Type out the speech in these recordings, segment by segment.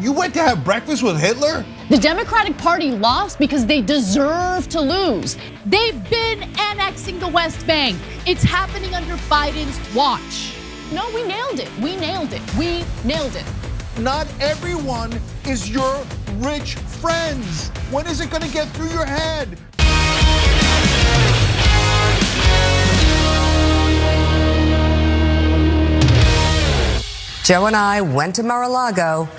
You went to have breakfast with Hitler? The Democratic Party lost because they deserve to lose. They've been annexing the West Bank. It's happening under Biden's watch. No, we nailed it. We nailed it. We nailed it. Not everyone is your rich friends. When is it gonna get through your head? Joe and I went to Mar-a-Lago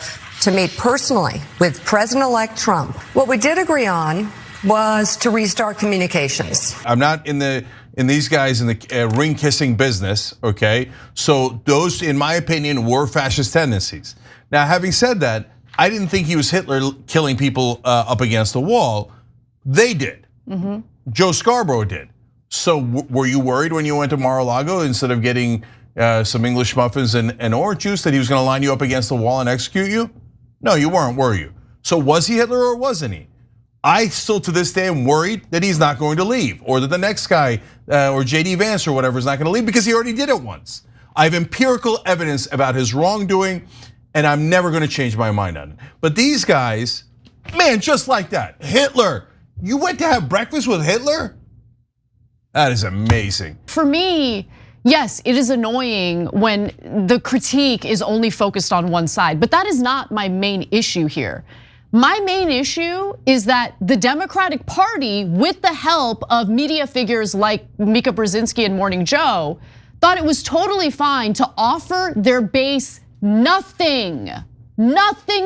to meet personally with President-elect Trump. What we did agree on was to restart communications. I'm not in these guys in the ring kissing business, okay? So those, in my opinion, were fascist tendencies. Now, having said that, I didn't think he was Hitler killing people up against the wall. They did. Joe Scarborough did. So were you worried when you went to Mar-a-Lago instead of getting some English muffins and orange juice that he was gonna line you up against the wall and execute you? No, you weren't, were you? So was he Hitler or wasn't he? I still to this day am worried that he's not going to leave, or that the next guy, or JD Vance or whatever, is not gonna leave because he already did it once. I have empirical evidence about his wrongdoing, and I'm never gonna change my mind on it. But these guys, man, just like that, Hitler, you went to have breakfast with Hitler? That is amazing. For me, yes, it is annoying when the critique is only focused on one side, but that is not my main issue here. My main issue is that the Democratic Party, with the help of media figures like Mika Brzezinski and Morning Joe, thought it was totally fine to offer their base nothing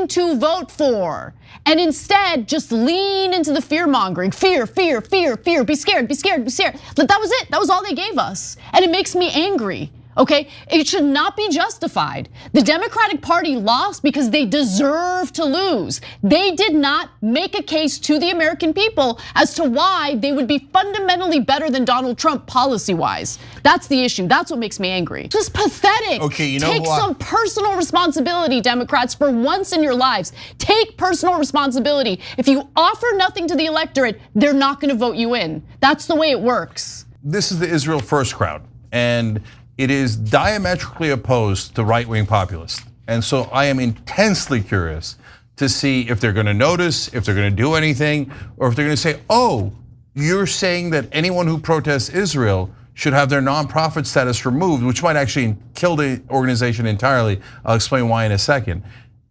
to vote for, and instead just lean into the fear mongering. Fear, fear, fear, fear, be scared, be scared, be scared. That was it, that was all they gave us. And it makes me angry, okay? It should not be justified. The Democratic Party lost because they deserve to lose. They did not make a case to the American people as to why they would be fundamentally better than Donald Trump policy-wise. That's the issue, that's what makes me angry. Just pathetic. Okay, you know Take what? some personal responsibility, Democrats, for once in your lives. Take personal responsibility. If you offer nothing to the electorate, they're not gonna vote you in. That's the way it works. This is the Israel First crowd, and it is diametrically opposed to right-wing populists. And so I am intensely curious to see if they're gonna notice, if they're gonna do anything, or if they're gonna say, oh, you're saying that anyone who protests Israel should have their nonprofit status removed, which might actually kill the organization entirely. I'll explain why in a second.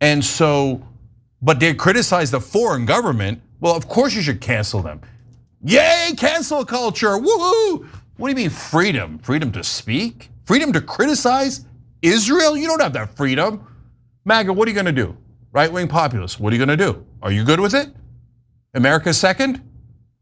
And so, but they criticize the foreign government. Well, of course you should cancel them. Yay, cancel culture, woohoo! What do you mean freedom? Freedom to speak? Freedom to criticize Israel? You don't have that freedom. MAGA, what are you gonna do? Right-wing populists, what are you gonna do? Are you good with it? America second?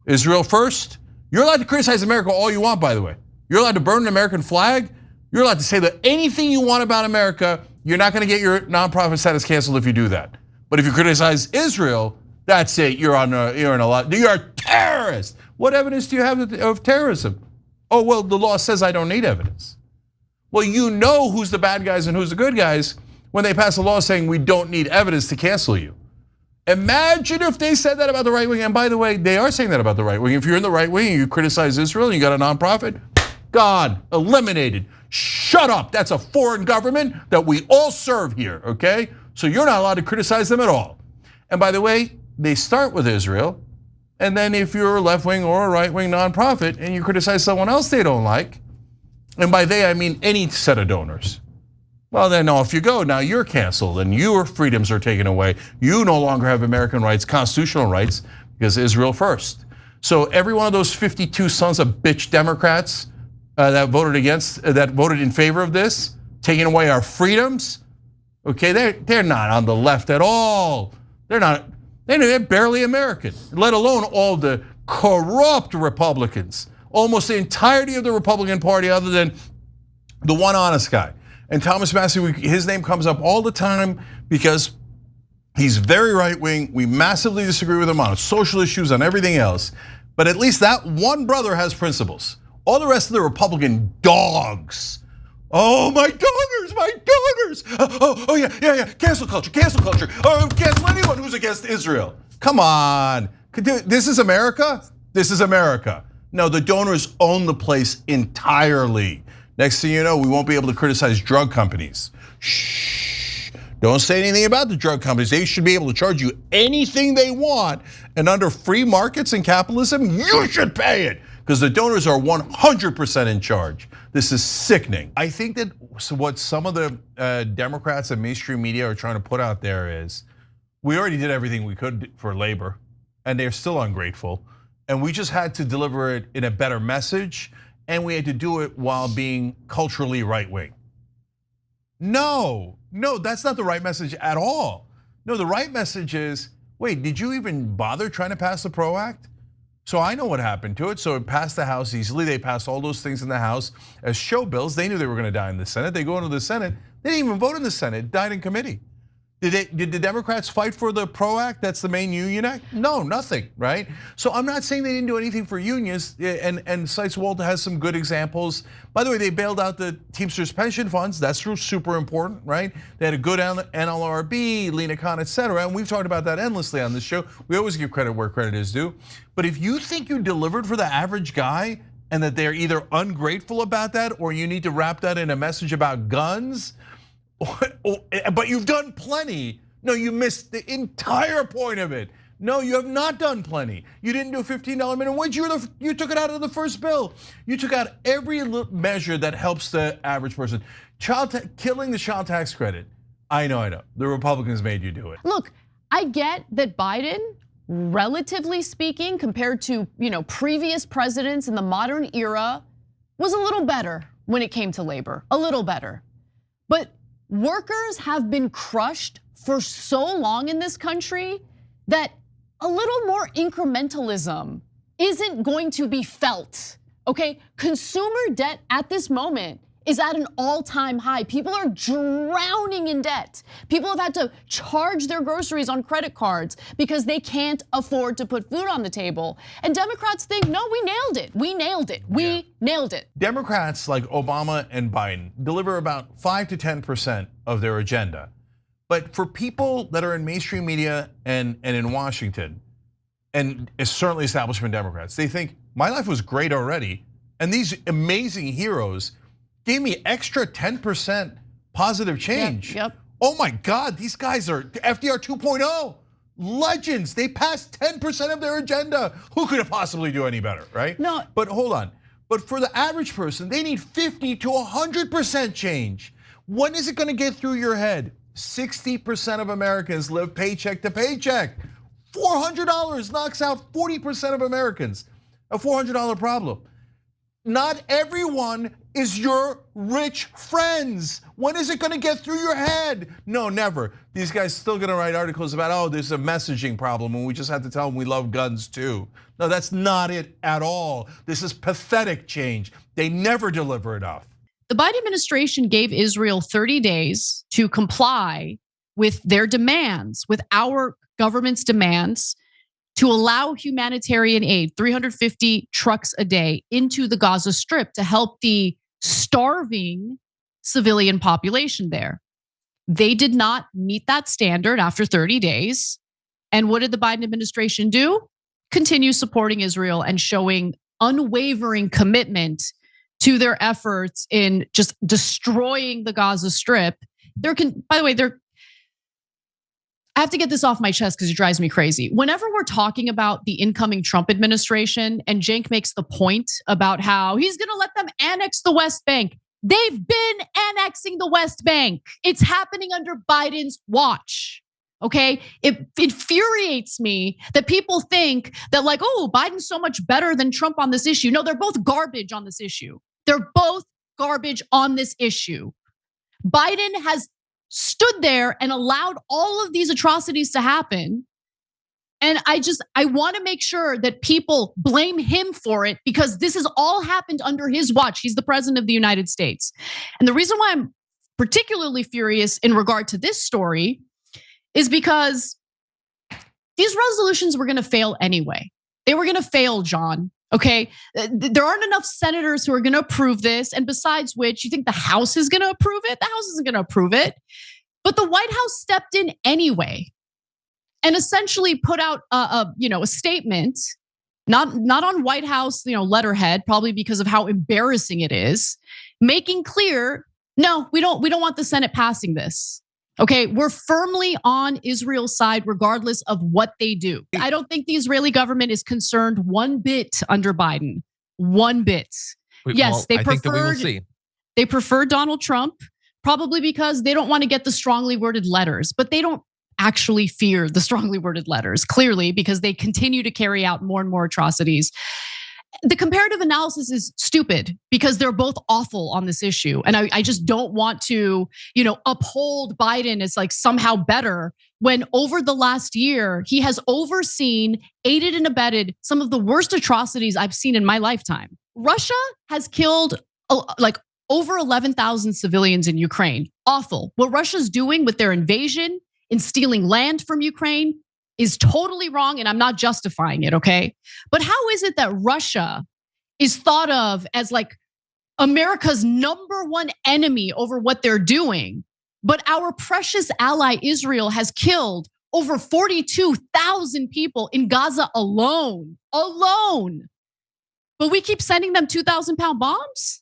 Israel first? You're allowed to criticize America all you want, by the way. You're allowed to burn an American flag. You're allowed to say that anything you want about America. You're not gonna get your nonprofit status canceled if you do that. But if you criticize Israel, that's it, you're a terrorist. What evidence do you have of terrorism? Oh, well, the law says I don't need evidence. Well, you know who's the bad guys and who's the good guys when they pass a law saying we don't need evidence to cancel you. Imagine if they said that about the right wing. And by the way, they are saying that about the right wing. If you're in the right wing and you criticize Israel and you got a nonprofit, gone, eliminated. Shut up, that's a foreign government that we all serve here, okay? So you're not allowed to criticize them at all. And by the way, they start with Israel. And then if you're a left-wing or a right-wing nonprofit and you criticize someone else they don't like, and by they I mean any set of donors, well then off you go. Now you're canceled and your freedoms are taken away. You no longer have American rights, constitutional rights, because Israel first. So every one of those 52 sons of bitch Democrats that voted in favor of this, taking away our freedoms, okay, they're not on the left at all. They're barely American, let alone all the corrupt Republicans. Almost the entirety of the Republican Party, other than the one honest guy. And Thomas Massie, his name comes up all the time because he's very right-wing. We massively disagree with him on social issues, on everything else. But at least that one brother has principles. All the rest of the Republican dogs. Oh, my donors, my donors. Oh yeah, cancel culture. Cancel anyone who's against Israel. Come on, this is America? This is America. No, the donors own the place entirely. Next thing you know, we won't be able to criticize drug companies. Shh, Don't say anything about the drug companies. They should be able to charge you anything they want. And under free markets and capitalism, you should pay it because the donors are 100% in charge. This is sickening. I think that what some of the Democrats and mainstream media are trying to put out there is, we already did everything we could for labor, and they're still ungrateful. And we just had to deliver it in a better message, and we had to do it while being culturally right-wing. No, that's not the right message at all. No, the right message is, wait, did you even bother trying to pass the PRO Act? So I know what happened to it. So it passed the House easily. They passed all those things in the House as show bills. They knew they were going to die in the Senate. They go into the Senate. They didn't even vote in the Senate. It died in committee. Did the Democrats fight for the PRO Act? That's the main union act? No, nothing, right? So I'm not saying they didn't do anything for unions, and Cites Walter has some good examples. By the way, they bailed out the Teamsters pension funds. That's super important, right? They had a good NLRB, Lena Khan, et cetera, and we've talked about that endlessly on this show. We always give credit where credit is due. But if you think you delivered for the average guy and that they're either ungrateful about that or you need to wrap that in a message about guns, but you've done plenty. No, you missed the entire point of it. No, you have not done plenty. You didn't do a $15 minimum wage. You took it out of the first bill. You took out every measure that helps the average person. Killing the child tax credit. I know. The Republicans made you do it. Look, I get that Biden, relatively speaking, compared to previous presidents in the modern era, was a little better when it came to labor. A little better, but workers have been crushed for so long in this country that a little more incrementalism isn't going to be felt, okay? Consumer debt at this moment is at an all-time high. People are drowning in debt. People have had to charge their groceries on credit cards because they can't afford to put food on the table. And Democrats think, no, we nailed it. We nailed it. Democrats like Obama and Biden deliver about 5 to 10% of their agenda. But for people that are in mainstream media and in Washington, and certainly establishment Democrats, they think my life was great already. And these amazing heroes gave me extra 10% positive change. Yep. Oh my God, these guys are FDR 2.0 legends. They passed 10% of their agenda. Who could have possibly do any better, right? No. But hold on. But for the average person, they need 50 to 100% change. When is it going to get through your head? 60% of Americans live paycheck to paycheck. $400 knocks out 40% of Americans. A $400 problem. Not everyone is your rich friends. When is it going to get through your head? No, never. These guys still going to write articles about, oh, there's a messaging problem and we just have to tell them we love guns too. No, that's not it at all. This is pathetic change. They never deliver enough. The Biden administration gave Israel 30 days to comply with their demands, with our government's demands, to allow humanitarian aid, 350 trucks a day, into the Gaza Strip to help the starving civilian population there. They did not meet that standard after 30 days. And what did the Biden administration do? Continue supporting Israel and showing unwavering commitment to their efforts in just destroying the Gaza Strip. By the way, I have to get this off my chest because it drives me crazy. Whenever we're talking about the incoming Trump administration and Cenk makes the point about how he's going to let them annex the West Bank, they've been annexing the West Bank. It's happening under Biden's watch. Okay, it infuriates me that people think that like, oh, Biden's so much better than Trump on this issue. No, they're both garbage on this issue. They're both garbage on this issue. Biden has stood there and allowed all of these atrocities to happen. And I want to make sure that people blame him for it because this has all happened under his watch. He's the president of the United States. And the reason why I'm particularly furious in regard to this story is because these resolutions were going to fail anyway. They were going to fail, John. Okay, there aren't enough senators who are going to approve this. And besides which, you think the House is going to approve it? The House isn't going to approve it. But the White House stepped in anyway and essentially put out a statement, not on White House letterhead, probably because of how embarrassing it is, making clear, no, we don't want the Senate passing this. Okay, we're firmly on Israel's side regardless of what they do. I don't think the Israeli government is concerned one bit under Biden. One bit. Yes, I think that we will see. They prefer Donald Trump, probably because they don't want to get the strongly worded letters, but they don't actually fear the strongly worded letters, clearly, because they continue to carry out more and more atrocities. The comparative analysis is stupid because they're both awful on this issue. And I just don't want to, uphold Biden as like somehow better when over the last year, he has overseen, aided and abetted some of the worst atrocities I've seen in my lifetime. Russia has killed like over 11,000 civilians in Ukraine. Awful. What Russia's doing with their invasion in stealing land from Ukraine is totally wrong, and I'm not justifying it, okay? But how is it that Russia is thought of as like America's #1 enemy over what they're doing, but our precious ally Israel has killed over 42,000 people in Gaza alone? But we keep sending them 2,000-pound bombs?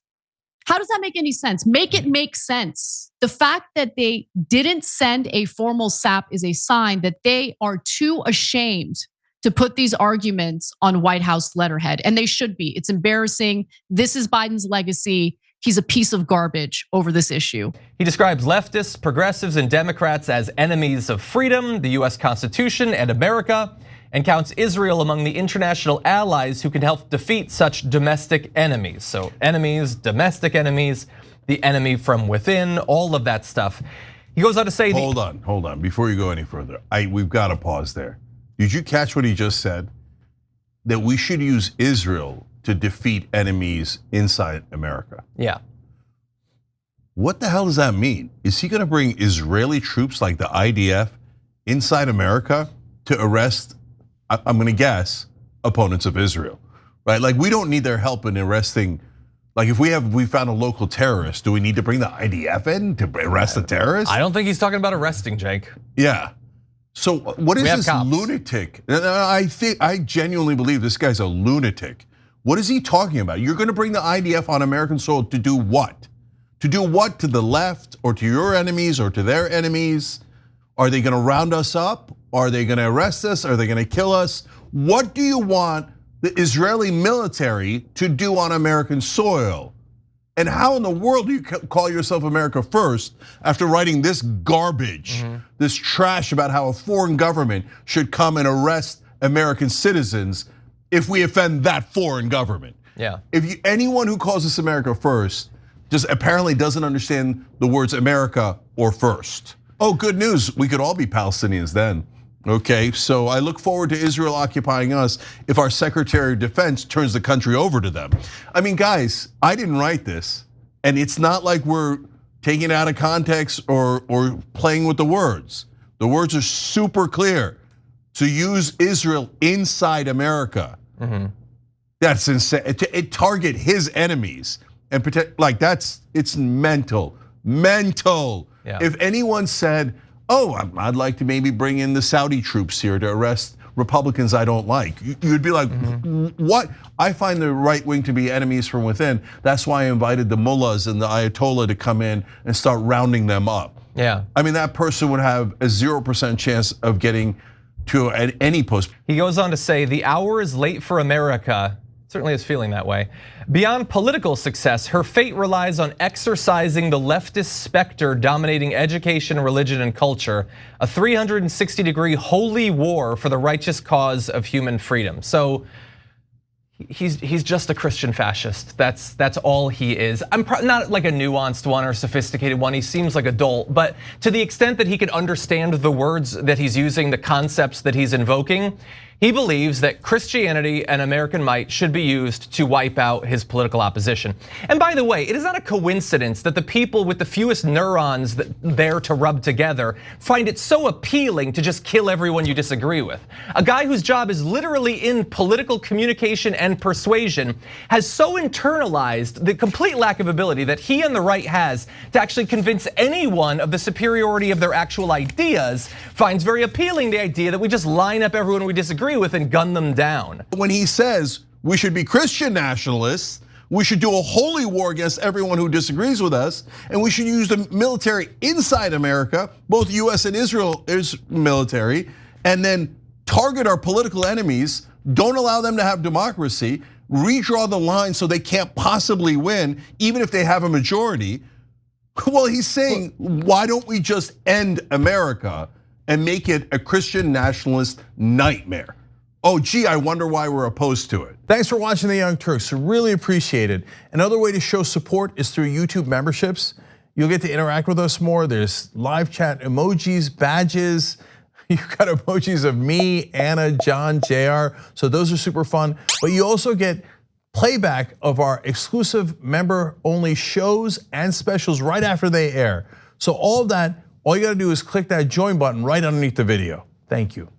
How does that make any sense? Make it make sense. The fact that they didn't send a formal SAP is a sign that they are too ashamed to put these arguments on White House letterhead. And they should be. It's embarrassing. This is Biden's legacy. He's a piece of garbage over this issue. He describes leftists, progressives, and Democrats as enemies of freedom, the US Constitution, and America, and counts Israel among the international allies who can help defeat such domestic enemies. So enemies, domestic enemies, the enemy from within, all of that stuff. He goes on to say- Hold on, before you go any further, we've got to pause there. Did you catch what he just said? That we should use Israel to defeat enemies inside America. Yeah. What the hell does that mean? Is he gonna bring Israeli troops like the IDF inside America to arrest, I'm gonna guess, opponents of Israel, right? Like we don't need their help in arresting, like if we found a local terrorist, do we need to bring the IDF in to arrest the terrorist? I don't think he's talking about arresting, Cenk. Yeah. So what is this lunatic? I genuinely believe this guy's a lunatic. What is he talking about? You're gonna bring the IDF on American soil to do what? To do what to the left or to your enemies or to their enemies? Are they gonna round us up? Are they gonna arrest us? Are they gonna kill us? What do you want the Israeli military to do on American soil? And how in the world do you call yourself America first after writing this garbage, this trash about how a foreign government should come and arrest American citizens if we offend that foreign government? Yeah. Anyone who calls us America first just apparently doesn't understand the words America or first. Oh, good news, we could all be Palestinians then. Okay, so I look forward to Israel occupying us if our Secretary of Defense turns the country over to them. I mean, guys, I didn't write this, and it's not like we're taking it out of context or playing with the words. The words are super clear. To use Israel inside America, that's insane. It target his enemies and protect, like it's mental. Yeah. If anyone said, oh, I'd like to maybe bring in the Saudi troops here to arrest Republicans I don't like, you'd be like, what? I find the right wing to be enemies from within. That's why I invited the mullahs and the Ayatollah to come in and start rounding them up. Yeah. I mean, that person would have a 0% chance of getting to any post. He goes on to say, the hour is late for America. Certainly is feeling that way. Beyond political success, her fate relies on exercising the leftist specter dominating education, religion, and culture, a 360-degree holy war for the righteous cause of human freedom. So he's just a Christian fascist. That's all he is. I'm not like a nuanced one or sophisticated one. He seems like a dolt, but to the extent that he can understand the words that he's using, the concepts that he's invoking, he believes that Christianity and American might should be used to wipe out his political opposition. And by the way, it is not a coincidence that the people with the fewest neurons there to rub together find it so appealing to just kill everyone you disagree with. A guy whose job is literally in political communication and persuasion has so internalized the complete lack of ability that he and the right has to actually convince anyone of the superiority of their actual ideas, finds very appealing the idea that we just line up everyone we disagree with and gun them down. When he says we should be Christian nationalists, We should do a holy war against everyone who disagrees with us. And we should use the military inside America, both US and Israel is military, and then target our political enemies, don't allow them to have democracy, redraw the line so they can't possibly win, even if they have a majority. Well, he's saying, why don't we just end America and make it a Christian nationalist nightmare? Oh, gee, I wonder why we're opposed to it. Thanks for watching The Young Turks, really appreciate it. Another way to show support is through YouTube memberships. You'll get to interact with us more. There's live chat emojis, badges. You've got emojis of me, Anna, John, JR, so those are super fun. But you also get playback of our exclusive member-only shows and specials right after they air. So all of that, all you gotta do is click that join button right underneath the video. Thank you.